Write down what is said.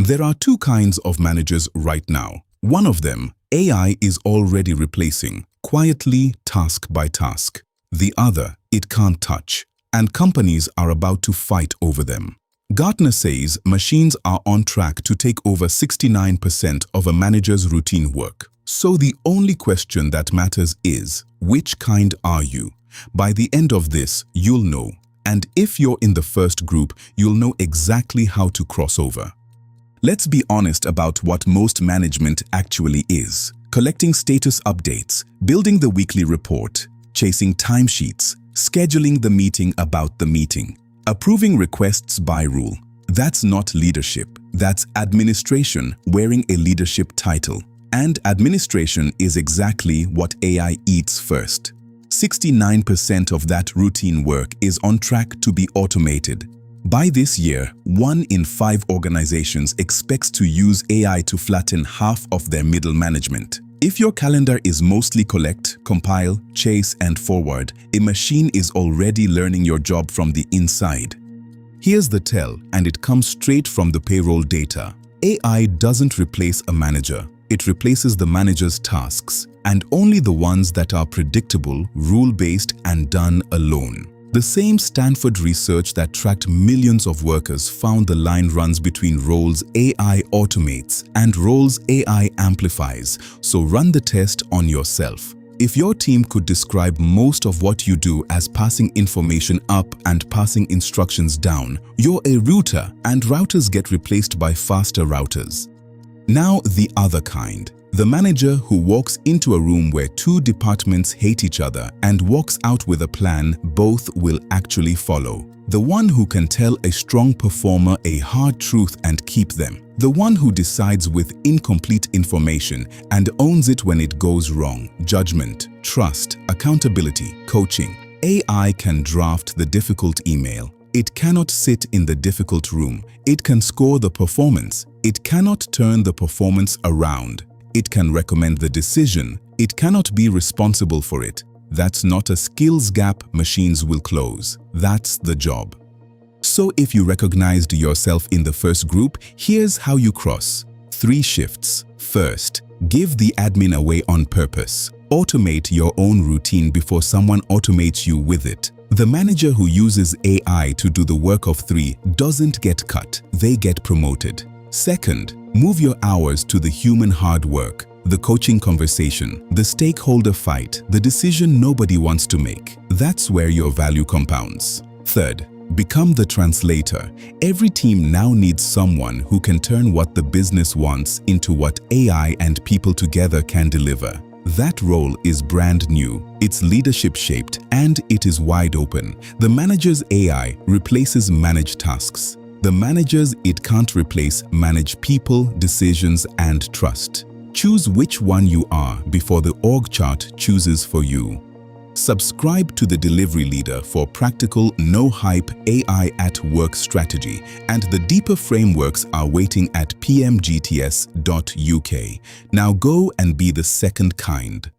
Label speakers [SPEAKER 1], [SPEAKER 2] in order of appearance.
[SPEAKER 1] There are two kinds of managers right now. One of them, AI is already replacing, quietly, task by task. The other, it can't touch, and companies are about to fight over them. Gartner says machines are on track to take over 69% of a manager's routine work. So the only question that matters is, which kind are you? By the end of this, you'll know. And if you're in the first group, you'll know exactly how to cross over. Let's be honest about what most management actually is. Collecting status updates, building the weekly report, chasing timesheets, scheduling the meeting about the meeting, approving requests by rule. That's not leadership. That's administration wearing a leadership title. And administration is exactly what AI eats first. 69% of that routine work is on track to be automated. By this year, 1 in 5 organizations expects to use AI to flatten half of their middle management. If your calendar is mostly collect, compile, chase, and forward, a machine is already learning your job from the inside. Here's the tell, and it comes straight from the payroll data. AI doesn't replace a manager. It replaces the manager's tasks, and only the ones that are predictable, rule-based, and done alone. The same Stanford research that tracked millions of workers found the line runs between roles AI automates and roles AI amplifies, so run the test on yourself. If your team could describe most of what you do as passing information up and passing instructions down, you're a router, and routers get replaced by faster routers. Now the other kind. The manager who walks into a room where 2 departments hate each other and walks out with a plan both will actually follow. The one who can tell a strong performer a hard truth and keep them. The one who decides with incomplete information and owns it when it goes wrong. Judgment, trust, accountability, coaching. AI can draft the difficult email. It cannot sit in the difficult room. It can score the performance. It cannot turn the performance around. It can recommend the decision. It cannot be responsible for it. That's not a skills gap machines will close. That's the job. So if you recognized yourself in the first group, here's how you cross. 3 shifts. First, give the admin away on purpose. Automate your own routine before someone automates you with it. The manager who uses AI to do the work of 3 doesn't get cut. They get promoted. Second, move your hours to the human hard work, the coaching conversation, the stakeholder fight, the decision nobody wants to make. That's where your value compounds. Third, become the translator. Every team now needs someone who can turn what the business wants into what AI and people together can deliver. That role is brand new, it's leadership shaped, and it is wide open. The manager's AI replaces managed tasks. The managers it can't replace manage people, decisions, and trust. Choose which one you are before the org chart chooses for you. Subscribe to the Delivery Leader for practical, no-hype AI at work strategy, and the deeper frameworks are waiting at pmgts.uk. Now go and be the second kind.